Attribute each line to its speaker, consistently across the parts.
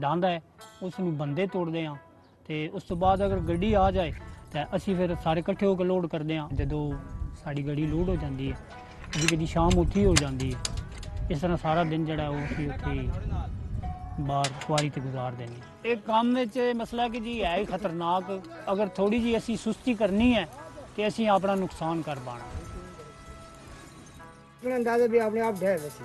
Speaker 1: ਡਾਂਦਾ ਹੈ ਉਸ ਨੂੰ ਬੰਦੇ ਤੋੜਦੇ ਹਾਂ ਤੇ ਉਸ ਤੋਂ ਬਾਅਦ ਅਗਰ ਗੱਡੀ ਆ ਜਾਏ ਤਾਂ ਅਸੀਂ ਫਿਰ ਸਾਰੇ ਇਕੱਠੇ ਹੋ ਕੇ ਲੋਡ ਕਰਦੇ ਹਾਂ ਜਦੋਂ ਸਾਡੀ ਗੱਡੀ ਲੋਡ ਹੋ ਜਾਂਦੀ ਹੈ ਜੀ ਕਦੀ ਸ਼ਾਮ ਉੱਠੀ ਹੋ ਜਾਂਦੀ ਹੈ ਇਸ ਤਰ੍ਹਾਂ ਸਾਰਾ ਦਿਨ ਜਿਹੜਾ ਉਹ ਅਸੀਂ ਉੱਥੇ ਬਾਹਰ ਕੁਆਰੀ ਤੇ ਗੁਜ਼ਾਰਦੇ ਨੇ ਇਹ ਕੰਮ ਵਿੱਚ ਮਸਲਾ ਕਿ ਜੀ ਹੈ ਹੀ ਖਤਰਨਾਕ ਅਗਰ ਥੋੜੀ ਜੀ ਅਸੀਂ ਸੁਸਤੀ ਕਰਨੀ ਹੈ ਤੇ ਅਸੀਂ ਆਪਣਾ ਨੁਕਸਾਨ ਕਰ ਪਾਣਾ
Speaker 2: ਇਹਨਾਂ ਅੰਦਾਜ਼ੇ ਵੀ ਆਪਣੇ ਆਪ ਢਹਿ ਵੈਸੇ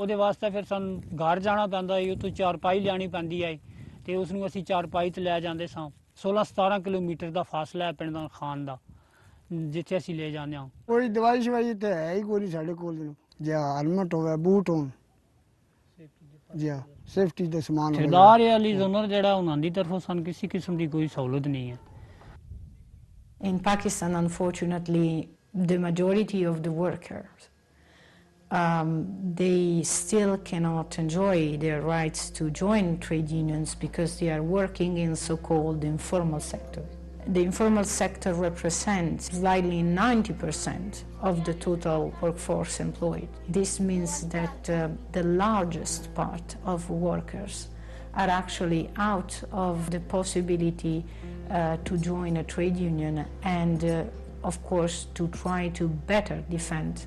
Speaker 1: ਉਹਦੇ ਵਾਸਤੇ ਫਿਰ ਸਾਨੂੰ ਘਰ ਜਾਣਾ ਪੈਂਦਾ ਹੈ ਉੱਥੋਂ ਚਾਰਪਾਈ ਲਿਆਣੀ ਪੈਂਦੀ ਹੈ ਤੇ ਉਸ ਨੂੰ ਅਸੀਂ ਚਾਰਪਾਈ ਤੇ ਲੈ ਜਾਂਦੇ ਸਾਂ 16-17 ਕਿਲੋਮੀਟਰ ਦਾ ਫਾਸਲਾ ਹੈ ਪਿੰਡ ਦਾ ਖਾਨ ਦਾ ਜਿੱਥੇ ਅਸੀਂ ਲੈ ਜਾਂਦੇ ਹਾਂ
Speaker 2: ਕੋਈ ਦਵਾਈ ਸ਼ਵਾਈ ਤੇ ਹੈ ਹੀ ਕੋਈ ਸਾਡੇ ਕੋਲ ਜੇ ਹੈਲਮਟ ਹੋਵੇ ਬੂਟ ਹੋਣ ਜੀ ਸੇਫਟੀ ਦੇ ਸਮਾਨ ਹੋਵੇ
Speaker 1: ਠੇਕੇਦਾਰ ਵਾਲੀ ਜ਼ੋਨਰ ਜਿਹੜਾ ਉਹਨਾਂ ਦੀ ਤਰਫੋਂ ਸਾਨੂੰ ਕਿਸੇ ਕਿਸਮ ਦੀ ਕੋਈ ਸਹੂਲਤ ਨਹੀਂ ਹੈ
Speaker 3: In Pakistan, unfortunately, the majority of the workers, they still cannot enjoy their rights to join trade unions because they are working in so-called informal sector. The informal sector represents slightly 90% of the total workforce employed. This means that the largest part of workers are actually out of the possibility to join a trade union and of course to try to better defend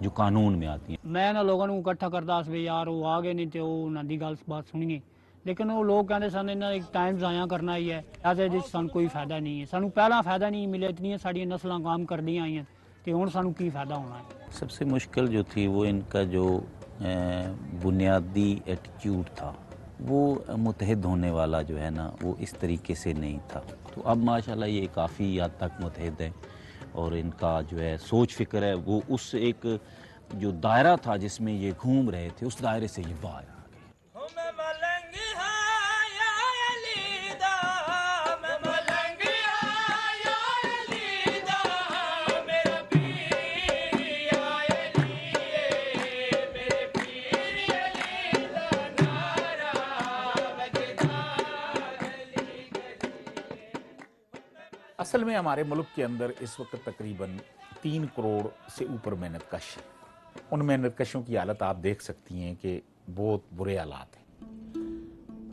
Speaker 4: جو قانون میں آتی ہیں.
Speaker 1: میں نہ لوگوں ਨੂੰ ਇਕੱਠਾ ਕਰਦਾ ਸੀ ਵੀ ਯਾਰ ਉਹ ਆ ਗਏ ਨਹੀਂ ਤੇ ਉਹ ਉਹਨਾਂ ਦੀ ਗੱਲ ਬਾਤ ਸੁਣੀਏ, ਲੇਕਿਨ ਉਹ ਲੋਕ ਕਹਿੰਦੇ ਸਨ ਇਹਨਾਂ ਇੱਕ ਟਾਈਮ ਜ਼ਾਇਆ ਕਰਨਾ ਹੀ ਹੈ, ਐਜ਼ ਜਿਸ ਸਾਨੂੰ ਕੋਈ ਫਾਇਦਾ ਨਹੀਂ ਹੈ, ਸਾਨੂੰ ਪਹਿਲਾਂ ਫਾਇਦਾ ਨਹੀਂ ਮਿਲਿਆ, ਇਤਨੀਆਂ ਸਾਡੀਆਂ ਨਸਲਾਂ ਕੰਮ ਕਰਦੀਆਂ ਆਈਆਂ ਤੇ ਹੁਣ ਸਾਨੂੰ ਕੀ ਫਾਇਦਾ ہونا ہے.
Speaker 4: سب سے مشکل جو تھی وہ ان کا جو بنیادی ایٹیٹیوڈ تھا وہ متحد ہونے والا جو ہے نا وہ اس طریقے سے نہیں تھا. تو اب ماشاءاللہ یہ کافی حد تک متحد ہیں اور ان کا جو ہے سوچ فکر ہے وہ اس ایک جو دائرہ تھا جس میں یہ گھوم رہے تھے اس دائرے سے یہ باہر آ گئے.
Speaker 5: اصل میں ہمارے ملک کے اندر اس وقت تقریباً 3 کروڑ سے اوپر محنت کش ہیں. ان محنت کشوں کی حالت آپ دیکھ سکتی ہیں کہ بہت برے حالات ہیں.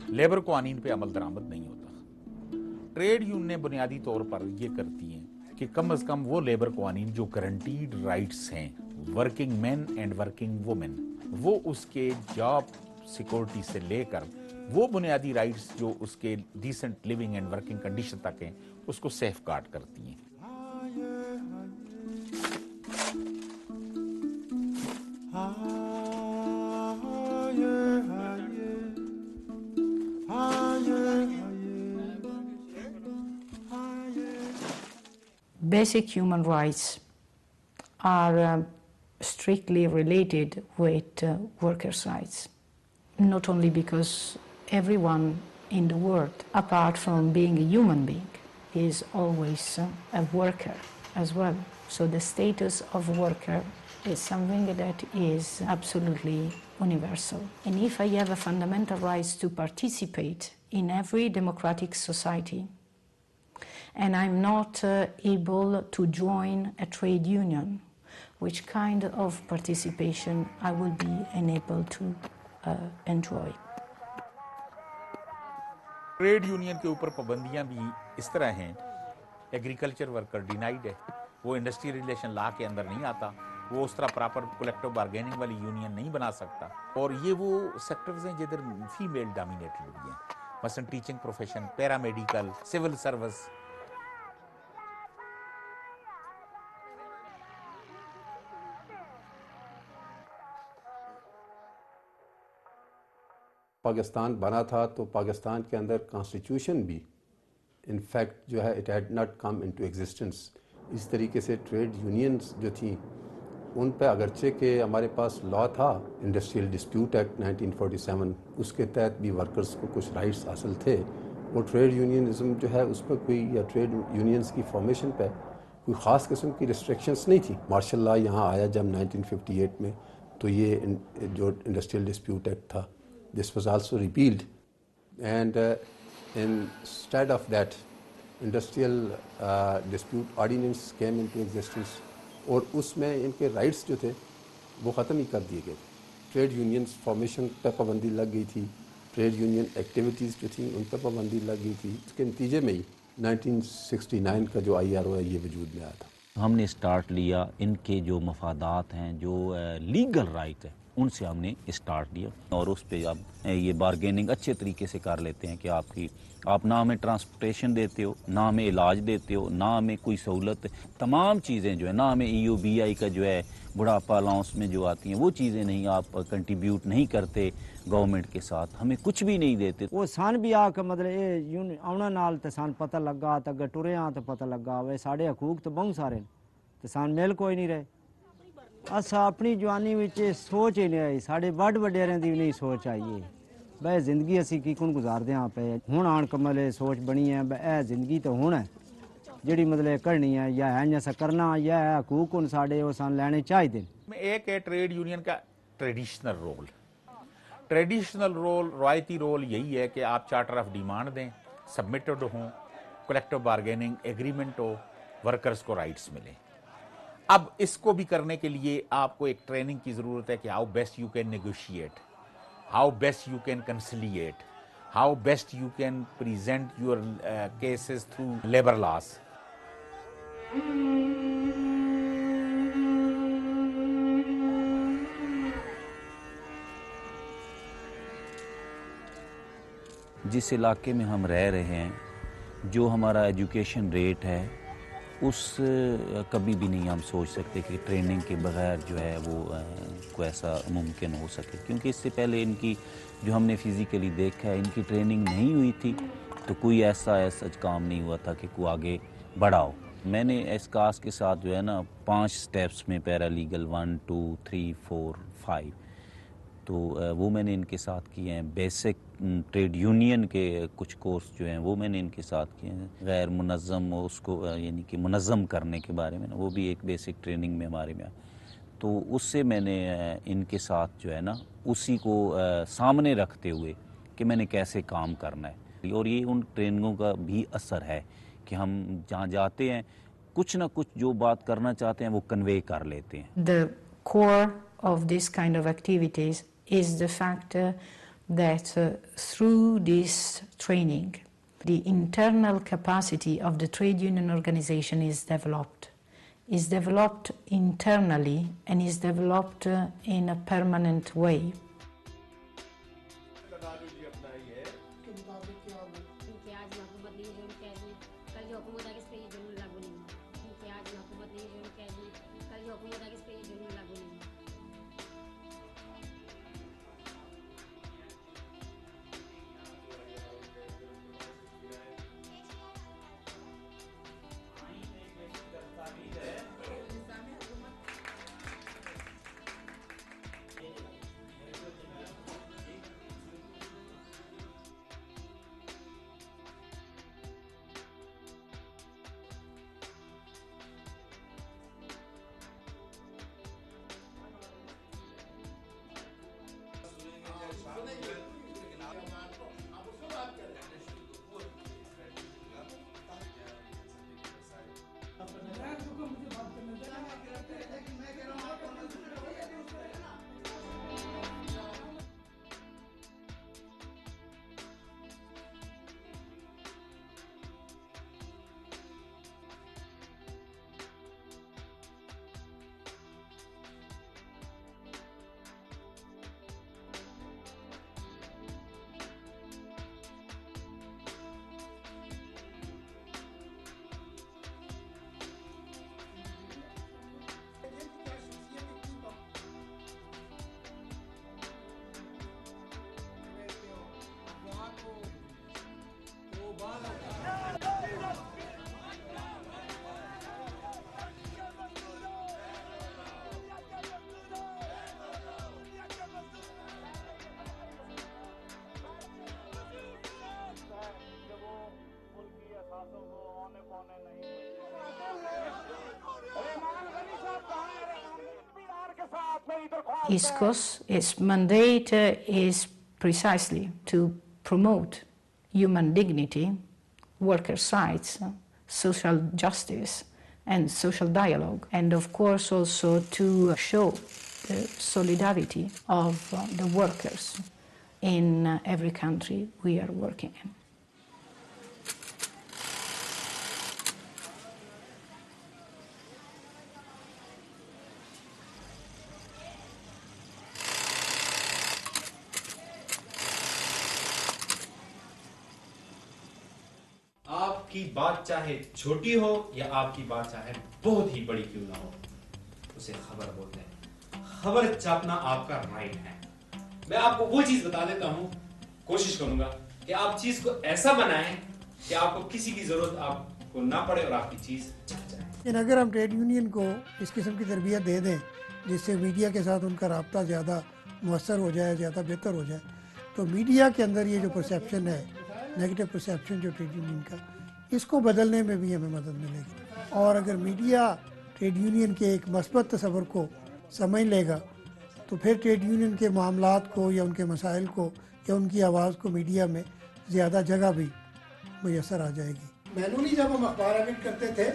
Speaker 5: لیبر قوانین پہ عمل درآمد نہیں ہوتا. ٹریڈ یونینیں بنیادی طور پر یہ کرتی ہیں کہ کم از کم وہ لیبر قوانین جو گارنٹیڈ رائٹس ہیں working men and working women, وہ اس کے جاب سیکورٹی سے لے کر وہ بنیادی رائٹس جو اس کے decent living and working condition تک ہیں اس کو سیف گارڈ کرتی ہیں.
Speaker 3: Basic human rights are strictly related with workers' rights, not only because everyone in the world, apart from being a human being, is always a worker as well. So the status of worker is something that is absolutely universal. And if I have a fundamental right to participate in every democratic society, and I'm not able to join a trade union, which kind of participation I will be unable to enjoy.
Speaker 5: Trade union کے اوپر پابندیاں بھی اس طرح ہیں. Agriculture worker ڈینائیڈ ہے، وہ industry relation لا کے اندر نہیں آتا، وہ اس طرح پراپر کولیکٹیو بارگیننگ والی یونین نہیں بنا سکتا. اور یہ وہ سیکٹرز ہیں جدھر فیمیل ڈومینیٹڈ بھی ہیں، مثلا ٹیچنگ پروفیشن، پیرا میڈیکل، سول سروس.
Speaker 6: پاکستان بنا تھا تو پاکستان کے اندر کانسٹیٹیوشن بھی انفیکٹ جو ہے it had not come into existence. اس طریقے سے ٹریڈ یونینز جو تھیں ان پہ اگرچہ کہ ہمارے پاس لا تھا انڈسٹریل ڈسپیوٹ ایکٹ 1947، اس کے تحت بھی ورکرز کو کچھ رائٹس حاصل تھے. وہ ٹریڈ یونینزم جو ہے اس پر کوئی یا ٹریڈ یونینز کی فارمیشن پہ کوئی خاص قسم کی ریسٹرکشنز نہیں تھی. مارشل لا یہاں آیا جب 1958 میں تو یہ جو انڈسٹریل ڈسپیوٹ ایکٹ تھا this was also repealed, and instead of that industrial dispute ordinance came into existence, اور اس میں ان کے رائٹس جو تھے وہ ختم ہی کر دیے گئے. ٹریڈ یونینز فارمیشن پہ پابندی لگ گئی تھی، ٹریڈ یونین ایکٹیویٹیز جو تھیں ان پہ پابندی لگ گئی تھی. اس کے نتیجے میں ہی 1969 کا جو IRO ہے یہ وجود میں آیا تھا.
Speaker 4: ہم نے اسٹارٹ لیا ان کے جو مفادات ہیں، جو لیگل رائٹ ہے ان سے ہم نے اسٹارٹ لیا، اور اس پہ اب یہ بارگیننگ اچھے طریقے سے کر لیتے ہیں کہ آپ نہ ہمیں ٹرانسپورٹیشن دیتے ہو، نہ ہمیں علاج دیتے ہو، نہ ہمیں کوئی سہولت، تمام چیزیں جو ہے، نہ ہمیں EOBI کا جو ہے بڑھاپا الاؤنس میں جو آتی ہیں وہ چیزیں نہیں، آپ کنٹریبیوٹ نہیں کرتے گورنمنٹ کے ساتھ، ہمیں کچھ بھی نہیں دیتے.
Speaker 7: وہ سان بھی آ کے مطلب آنا نال تو سان پتہ لگا تو اگر ٹرے ہاں تو پتہ لگا وہ سارے حقوق تو بہت سارے تو سان مل کوئی نہیں رہے. اسا اپنی جوانی وچ سوچ ہی نہیں آئی، ساڈے بڑ وڈیریں دی نہیں سوچ آئی ہے بھائی زندگی اسی کی کون گزاردے ہاں پے. ہن آن کمل سوچ بنی ہے اے زندگی تو ہن ہے جڑی مطلب کرنی ہے یا ہے جیسا کرنا یا ہے حقوق ان ساڈے وہ سان لینے چاہیے.
Speaker 5: ایک ہے ٹریڈ یونین کا ٹریڈیشنل رول. ٹریڈیشنل رول، روایتی رول یہی ہے کہ آپ چارٹر آف ڈیمانڈ دیں، سبمٹڈ ہوں، کولیکٹیو بارگیننگ ایگریمنٹ ہو، ورکرز کو رائٹس ملیں. اب اس کو بھی کرنے کے لیے آپ کو ایک ٹریننگ کی ضرورت ہے کہ how best you can negotiate, how best you can conciliate, how best you can present your cases through labour laws.
Speaker 4: جس علاقے میں ہم رہ رہے ہیں، جو ہمارا ایجوکیشن ریٹ ہے، اس کبھی بھی نہیں ہم سوچ سکتے کہ ٹریننگ کے بغیر جو ہے وہ کوئی ایسا ممکن ہو سکے، کیونکہ اس سے پہلے ان کی جو ہم نے فزیکلی دیکھا ہے، ان کی ٹریننگ نہیں ہوئی تھی تو کوئی ایسا کام نہیں ہوا تھا کہ کوئی آگے بڑھا ہو۔ میں نے اسکاس کے ساتھ جو ہے نا 5 سٹیپس میں پیرا لیگل 1 2 3 4 5 تو وہ میں نے ان کے ساتھ کیے ہیں۔ بیسک ٹریڈ یونین کے کچھ کورس جو ہیں وہ میں نے ان کے ساتھ کیے ہیں۔ غیر منظم اس کو یعنی کہ منظم کرنے کے بارے میں نا، وہ بھی ایک بیسک ٹریننگ میں ہمارے میں، تو اس سے میں نے ان کے ساتھ جو ہے نا اسی کو سامنے رکھتے ہوئے کہ میں نے کیسے کام کرنا ہے، اور یہ ان ٹریننگوں کا بھی اثر ہے کہ ہم جہاں جاتے ہیں کچھ نہ کچھ جو بات کرنا چاہتے ہیں وہ کنوے کر لیتے ہیں۔
Speaker 3: The core of this kind of activities is the fact that through this training, the internal capacity of the trade union organization is developed internally and is developed in a permanent way. ISCOS, its mandate is precisely to promote human dignity, workers' rights, social justice, and social dialogue, and of course also to show the solidarity of the workers in every country we are working in.
Speaker 8: آپ کی بات چاہے چھوٹی ہو یا آپ کی بات چاہے بہت ہی بڑی کیوں نہ ہو، اسے خبر بولتے ہیں۔ خبر چھاپنا آپ کا رائٹ ہے۔ میں آپ کو وہ چیز بتا دیتا ہوں، کوشش کروں گا کہ آپ چیز کو ایسا بنائیں کہ آپ کو کسی کی ضرورت آپ کو نہ پڑے اور آپ کی چیز چھپ جائے۔
Speaker 9: اگر ہم ٹریڈ یونین کو اس قسم کی تربیت دے دیں جس سے میڈیا کے ساتھ ان کا رابطہ زیادہ مؤثر ہو جائے، زیادہ بہتر ہو جائے، تو میڈیا کے اندر یہ جو پرسیپشن ہے، نیگیٹو پرسیپشن جو ٹریڈ یونین کا، اس کو بدلنے میں بھی ہمیں مدد ملے گی۔ اور اگر میڈیا ٹریڈ یونین کے ایک مثبت تصور کو سمجھ لے گا تو پھر ٹریڈ یونین کے معاملات کو یا ان کے مسائل کو یا ان کی آواز کو میڈیا میں زیادہ جگہ بھی میسر آ جائے گی۔ مینولی جب ہم اخبار ایڈٹ کرتے تھے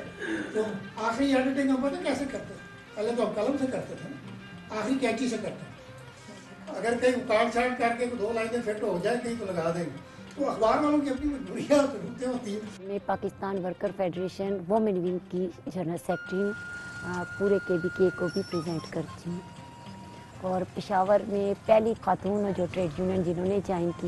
Speaker 9: تو آخری ایڈیٹنگ ہم پتہ کیسے کرتے تھے؟ پہلے تو ہم قلم سے کرتے تھے نا، آخری کینچی سے کرتے تھے۔ اگر کہیں کاٹ چھاٹ کر کے 2 لائنیں فٹ ہو جائے کہیں تو لگا دیں گے، تو اخبار والوں کی اپنی مجبوریاں اور ضرورتیں ہوتی ہیں۔
Speaker 10: میں Pakistan worker federation women wing کی جنرل سیکرٹری ہوں، پورے KBK کو بھی پریزنٹ کرتی ہوں، اور پشاور میں پہلی خاتون جو ٹریڈ یونین جنہوں نے جوائن کی۔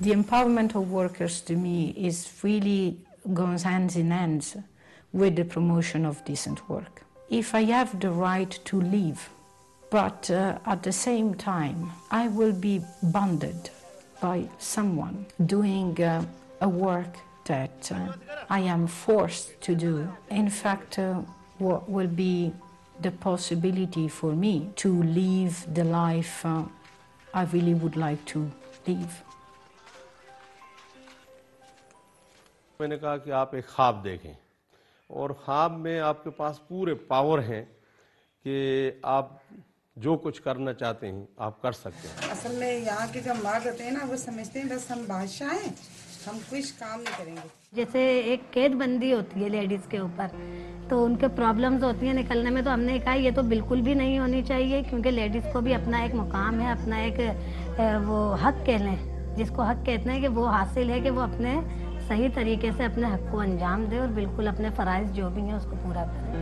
Speaker 3: The empowerment of workers to me is really goes hand in hand with the promotion of decent work. If I have the right to leave, but at the same time I will be bonded by someone doing a work that I am forced to do, in fact, what will be the possibility for me to live the life I really would like to live.
Speaker 11: میں نے کہا کہ آپ ایک خواب دیکھیں اور خواب میں آپ کے پاس پورے پاور ہیں کہ آپ جو کچھ کرنا چاہتے ہیں آپ کر سکتے ہیں.
Speaker 12: اصل میں یہاں کے جو مرد ہوتے ہیں نا وہ سمجھتے ہیں بس ہم بادشاہ ہیں, ہم کچھ کام نہیں کریں گے.
Speaker 13: جیسے ایک قید بندی ہوتی ہے لیڈیز کے اوپر, تو ان کے پرابلمز ہوتی ہیں نکلنے میں, تو ہم نے کہا یہ تو بالکل بھی نہیں ہونی چاہیے, کیونکہ لیڈیز کو بھی اپنا ایک مقام ہے, اپنا ایک وہ حق کہہ لیں جس کو حق کہتے ہیں کہ وہ حاصل ہے کہ وہ اپنے صحیح طریقے سے اپنے حق کو انجام دے اور بالکل اپنے فرائض جو بھی ہیں اس کو پورا کرے.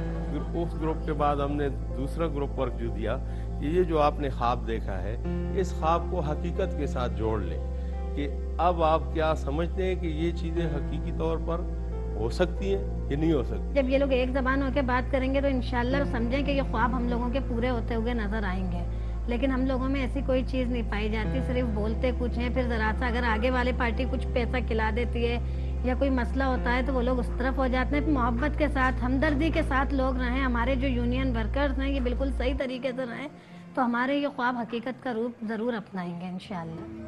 Speaker 11: اس گروپ کے بعد ہم نے دوسرا گروپ ورک جو دیا کہ یہ جو آپ نے خواب دیکھا ہے اس خواب کو حقیقت کے ساتھ جوڑ لیں کہ اب آپ کیا سمجھتے ہیں کہ یہ چیزیں حقیقی طور پر ہو سکتی ہیں کہ نہیں ہو سکتی.
Speaker 13: جب یہ لوگ ایک زبان ہو کے بات کریں گے تو انشاءاللہ سمجھیں کہ یہ خواب ہم لوگوں کے پورے ہوتے ہوئے نظر آئیں گے, لیکن ہم لوگوں میں ایسی کوئی چیز نہیں پائی جاتی, صرف بولتے کچھ ہیں, پھر ذرا سا اگر آگے والے پارٹی کچھ پیسہ کھلا دیتی ہے یا کوئی مسئلہ ہوتا ہے تو وہ لوگ اس طرف ہو جاتے ہیں. محبت کے ساتھ, ہمدردی کے ساتھ لوگ رہیں, ہمارے جو یونین ورکرز ہیں یہ بالکل صحیح طریقے سے رہیں تو ہمارے یہ خواب حقیقت کا روپ ضرور اپنائیں گے انشاءاللہ.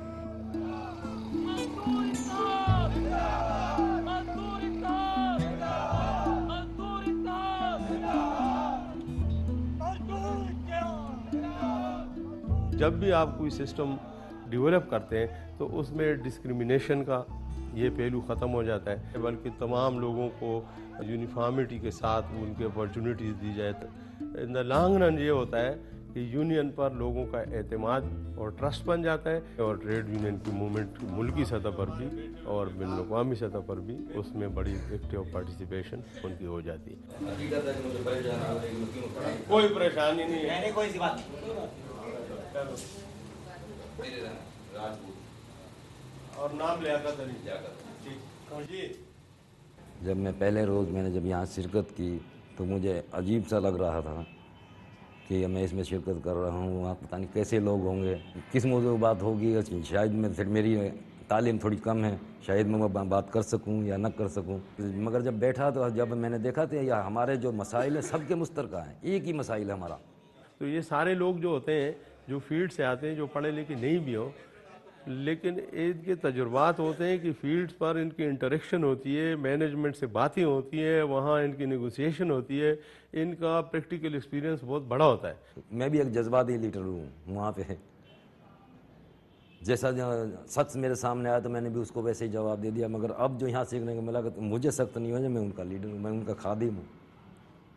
Speaker 11: جب بھی آپ کوئی سسٹم ڈیولپ کرتے ہیں تو اس میں ڈسکریمنیشن کا یہ پہلو ختم ہو جاتا ہے, بلکہ تمام لوگوں کو یونیفارمٹی کے ساتھ ان کے اپرچونیٹیز دی جائے. ان دا لانگ رن یہ ہوتا ہے کہ یونین پر لوگوں کا اعتماد اور ٹرسٹ بن جاتا ہے اور ٹریڈ یونین کی موومنٹ ملکی سطح پر بھی اور بین الاقوامی سطح پر بھی اس میں بڑی ایکٹیو پارٹیسپیشن ان کی ہو جاتی ہے. کوئی پریشانی نہیں ہے, کوئی سی بات اور نام لیاقت علی.
Speaker 14: جب میں پہلے روز میں نے جب یہاں شرکت کی تو مجھے عجیب سا لگ رہا تھا کہ میں اس میں شرکت کر رہا ہوں, وہاں پتہ نہیں کیسے لوگ ہوں گے, کس موضوع پر بات ہوگی, شاید میں پھر میری تعلیم تھوڑی کم ہے, شاید میں بات کر سکوں یا نہ کر سکوں. مگر جب بیٹھا تو جب میں نے دیکھا تو یہ ہمارے جو مسائل ہیں سب کے مشترکہ ہیں, ایک ہی مسائل ہے ہمارا.
Speaker 11: تو یہ سارے لوگ جو ہوتے ہیں جو فیلڈ سے آتے ہیں, جو پڑھے لکھے نہیں بھی ہوں, لیکن ان کے تجربات ہوتے ہیں کہ فیلڈز پر ان کی انٹریکشن ہوتی ہے, مینجمنٹ سے باتیں ہوتی ہیں, وہاں ان کی نیگوسیشن ہوتی ہے, ان کا پریکٹیکل ایکسپیرینس بہت بڑا ہوتا ہے.
Speaker 14: میں بھی ایک جذباتی لیڈر ہوں وہاں پہ, جیسا سچ میرے سامنے آیا تو میں نے بھی اس کو ویسے ہی جواب دے دیا. مگر اب جو یہاں سیکھنے کو ملا کہ مجھے سخت نہیں ہو جائے, میں ان کا لیڈر ہوں, میں ان کا خادم ہوں,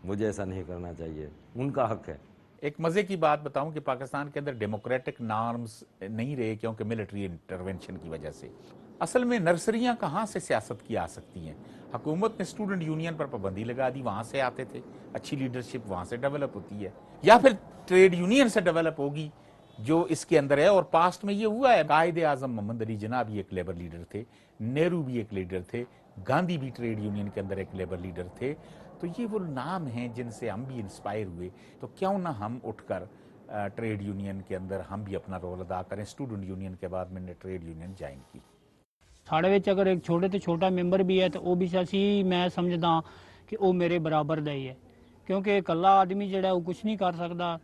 Speaker 14: مجھے ایسا نہیں کرنا چاہیے, ان کا حق ہے.
Speaker 5: ایک مزے کی بات بتاؤں کہ پاکستان کے اندر ڈیموکریٹک نارمز نہیں رہے کیونکہ ملٹری انٹرونشن کی وجہ سے. اصل میں نرسریاں کہاں سے سیاست کی آ سکتی ہیں؟ حکومت نے اسٹوڈنٹ یونین پر پابندی لگا دی, وہاں سے آتے تھے, اچھی لیڈرشپ وہاں سے ڈیولپ ہوتی ہے, یا پھر ٹریڈ یونین سے ڈیولپ ہوگی جو اس کے اندر ہے. اور پاسٹ میں یہ ہوا ہے, قائد اعظم محمد علی جناح بھی ایک لیبر لیڈر تھے, نہرو بھی ایک لیڈر تھے, گاندھی بھی ٹریڈ یونین کے اندر ایک لیبر لیڈر تھے. تو یہ وہ نام ہیں جن سے ہم بھی انسپائر ہوئے, تو کیوں نہ ہم اٹھ کر ٹریڈ یونین کے اندر ہم بھی اپنا رول ادا کریں. اسٹوڈنٹ یونین کے بعد میں نے ٹریڈ یونین جوائن کی.
Speaker 1: ساڑے وچ اگر ایک چھوٹے تو چھوٹا ممبر بھی ہے تو وہ بھی اسی میں سمجھدا کہ وہ میرے برابر دا ہی ہے, کیونکہ کلا آدمی جڑا ہے وہ کچھ نہیں کر سکتا.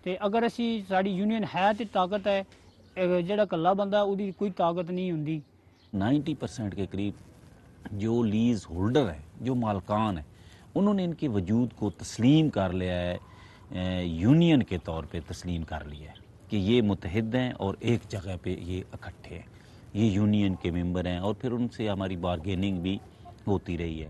Speaker 1: تے اگر اسی ساری یونین ہے تو طاقت ہے, جڑا کلا بندہ وہ کوئی طاقت نہیں ہوندی.
Speaker 4: 90% کے قریب جو لیز ہولڈر ہیں, جو مالکان ہیں, انہوں نے ان کے وجود کو تسلیم کر لیا ہے, یونین کے طور پہ تسلیم کر لیا ہے کہ یہ متحد ہیں اور ایک جگہ پہ یہ اکٹھے ہیں, یہ یونین کے ممبر ہیں, اور پھر ان سے ہماری بارگیننگ بھی ہوتی رہی ہے.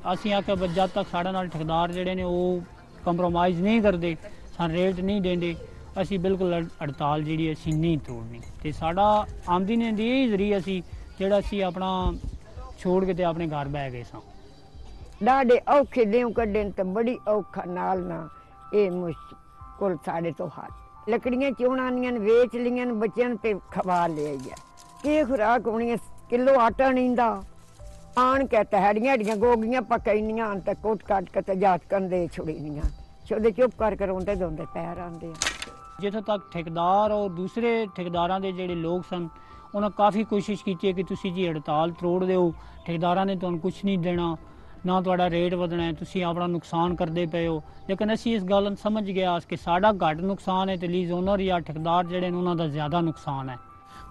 Speaker 1: اسی آ کے جد تک ساڑے نال ٹھیکدار جڑے نے وہ کمپرومائز نہیں کرتے, سان ریٹ نہیں دیندے, اسی بالکل ہڑتال جیڑی اسی نہیں توڑنی. تے ساڈا آمدنی دی یہی ذریعہ سی جڑا اسی اپنا چھوڑ کے تے اپنے گھر بہ گئے ساں.
Speaker 15: ڈاڈے اوکھے دیوں کڈن تے بڑی اوکھا نال نہ اے مشکل ساڑے تو حال. لکڑیاں چونانیاں ویچ لیاں بچیاں تے کھوا لے آئی ہے. کی خوراک ہونی ہے, کلو آٹا نہیں دا, ਆਣ ਕੇ ਤਹੜੀਆਂ ਢੀਆਂ ਗੋਗੀਆਂ ਪਕਾਈਆਂ ਤੇ ਕੋਟ ਕੱਟ ਕੇ ਤੇ ਜਾਤ ਕੰਦੇ ਛੁੜੀਆਂ ਛੋਦੇ ਚੁੱਪ ਕਰਕੇ ਰੋਂਦੇ ਦੋਂਦੇ ਪੈਰ ਆਂਦੇ ਆ।
Speaker 1: ਜਿੱਥੋਂ ਤੱਕ ਠੇਕੇਦਾਰ ਔਰ ਦੂਸਰੇ ਠੇਕੇਦਾਰਾਂ ਦੇ ਜਿਹੜੇ ਲੋਕ ਸਨ ਉਹਨਾਂ ਕਾਫੀ ਕੋਸ਼ਿਸ਼ ਕੀਤੀ ਹੈ ਕਿ ਤੁਸੀਂ ਜੀ ਹੜਤਾਲ ਤੋੜ ਦਿਓ, ਠੇਕੇਦਾਰਾਂ ਨੇ ਤੁਹਾਨੂੰ ਕੁਝ ਨਹੀਂ ਦੇਣਾ, ਨਾ ਤੁਹਾਡਾ ਰੇਟ ਵਧਣਾ ਹੈ, ਤੁਸੀਂ ਆਪਣਾ ਨੁਕਸਾਨ ਕਰਦੇ ਪਏ ਹੋ। ਲੇਕਿਨ ਅਸੀਂ ਇਸ ਗੱਲ ਨੂੰ ਸਮਝ ਗਿਆ ਕਿ ਸਾਡਾ ਘੱਟ ਨੁਕਸਾਨ ਹੈ ਤੇ ਲੀਜ਼ ਓਨਰ ਜਾਂ ਠੇਕੇਦਾਰ ਜਿਹੜੇ ਨੇ ਉਹਨਾਂ ਦਾ ਜ਼ਿਆਦਾ نقصان ہے۔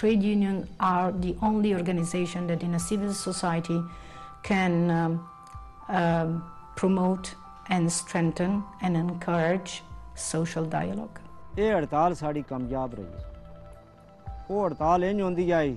Speaker 3: Trade unions are the only organization that in a civil society can promote and strengthen and encourage social dialogue.
Speaker 7: ਇਹ ਹੜਤਾਲ ਸਾਡੀ ਕਾਮਯਾਬ ਰਹੀ। ਉਹ ਹੜਤਾਲ ਇੰਜ ਹੁੰਦੀ ਆਈ,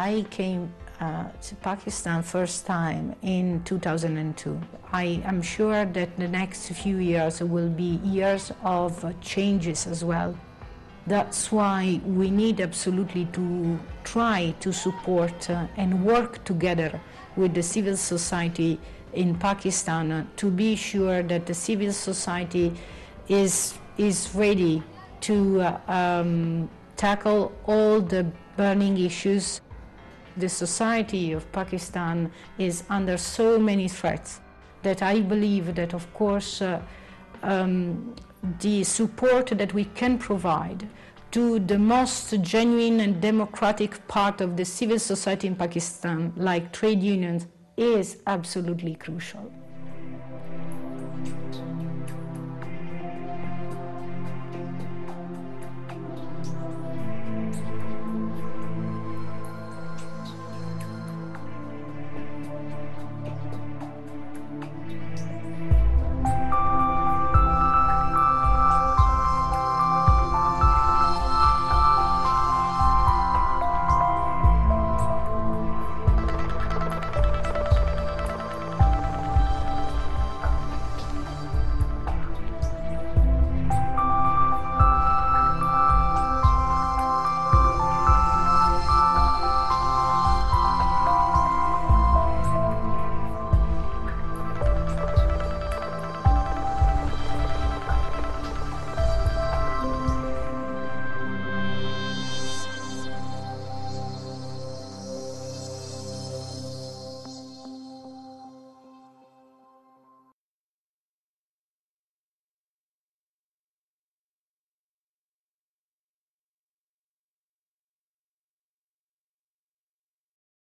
Speaker 3: I came to Pakistan first time in 2002. I am sure that the next few years will be years of changes as well. That's why we need absolutely to try to support and work together with the civil society in Pakistan to be sure that the civil society is ready to tackle all the burning issues. The society of Pakistan is under so many threats that I believe that, of course, the support that we can provide to the most genuine and democratic part of the civil society in Pakistan, like trade unions, is absolutely crucial.